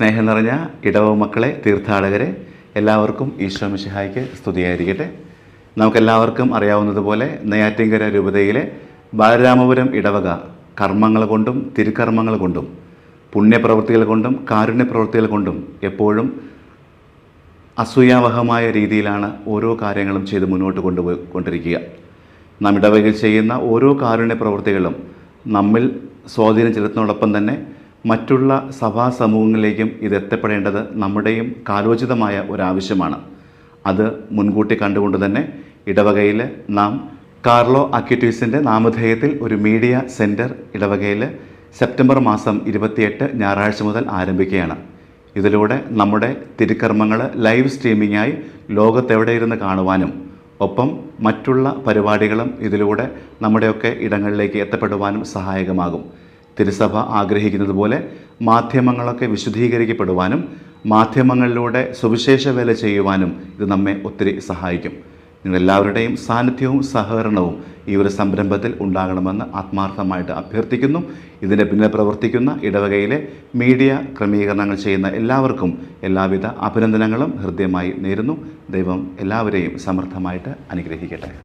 സ്നേഹം നിറഞ്ഞ ഇടവ മക്കളെ, തീർത്ഥാടകരെ, എല്ലാവർക്കും ഈശോ മിശിഹായ്ക്ക് സ്തുതിയായിരിക്കട്ടെ. നമുക്കെല്ലാവർക്കും അറിയാവുന്നതുപോലെ നെയ്യാറ്റിൻകര രൂപതയിലെ ബാലരാമപുരം ഇടവക കർമ്മങ്ങൾ കൊണ്ടും തിരുക്കർമ്മങ്ങൾ കൊണ്ടും പുണ്യപ്രവൃത്തികൾ കൊണ്ടും കാരുണ്യപ്രവൃത്തികൾ കൊണ്ടും എപ്പോഴും അസൂയാവഹമായ രീതിയിലാണ് ഓരോ കാര്യങ്ങളും ചെയ്ത് മുന്നോട്ട് കൊണ്ടുപോയിക്കൊണ്ടിരിക്കുക. നാം ഇടവകയിൽ ചെയ്യുന്ന ഓരോ കാരുണ്യ പ്രവൃത്തികളും നമ്മിൽ സ്വാധീനം ചെലുത്തുന്നതോടൊപ്പം തന്നെ മറ്റുള്ള സഭാ സമൂഹങ്ങളിലേക്കും ഇത് എത്തപ്പെടേണ്ടത് നമ്മുടെയും കാലോചിതമായ ഒരാവശ്യമാണ്. അത് മുൻകൂട്ടി കണ്ടുകൊണ്ട് തന്നെ ഇടവകയിൽ നാം കാർലോ അക്വിറ്റീസിൻ്റെ നാമധേയത്തിൽ ഒരു മീഡിയ സെൻറ്റർ ഇടവകയിൽ സെപ്റ്റംബർ മാസം 28 ഞായറാഴ്ച മുതൽ ആരംഭിക്കുകയാണ്. ഇതിലൂടെ നമ്മുടെ തിരുക്കർമ്മങ്ങൾ ലൈവ് സ്ട്രീമിംഗായി ലോകത്തെവിടെയിരുന്ന് കാണുവാനും ഒപ്പം മറ്റുള്ള പരിപാടികളും ഇതിലൂടെ നമ്മുടെയൊക്കെ ഇടങ്ങളിലേക്ക് എത്തപ്പെടുവാനും സഹായകമാകും. തിരുസഭ ആഗ്രഹിക്കുന്നത് പോലെ മാധ്യമങ്ങളൊക്കെ വിശുദ്ധീകരിക്കപ്പെടുവാനും മാധ്യമങ്ങളിലൂടെ സുവിശേഷ വേല ചെയ്യുവാനും ഇത് നമ്മെ ഒത്തിരി സഹായിക്കും. നിങ്ങളെല്ലാവരുടെയും സാന്നിധ്യവും സഹകരണവും ഈ ഒരു സംരംഭത്തിൽ ഉണ്ടാകണമെന്ന് ആത്മാർത്ഥമായിട്ട് അഭ്യർത്ഥിക്കുന്നു. ഇതിൻ്റെ പിന്നിൽ പ്രവർത്തിക്കുന്ന ഇടവകയിലെ മീഡിയ ക്രമീകരണങ്ങൾ ചെയ്യുന്ന എല്ലാവർക്കും എല്ലാവിധ അഭിനന്ദനങ്ങളും ഹൃദ്യമായി നേരുന്നു. ദൈവം എല്ലാവരെയും സമൃദ്ധമായിട്ട് അനുഗ്രഹിക്കട്ടെ.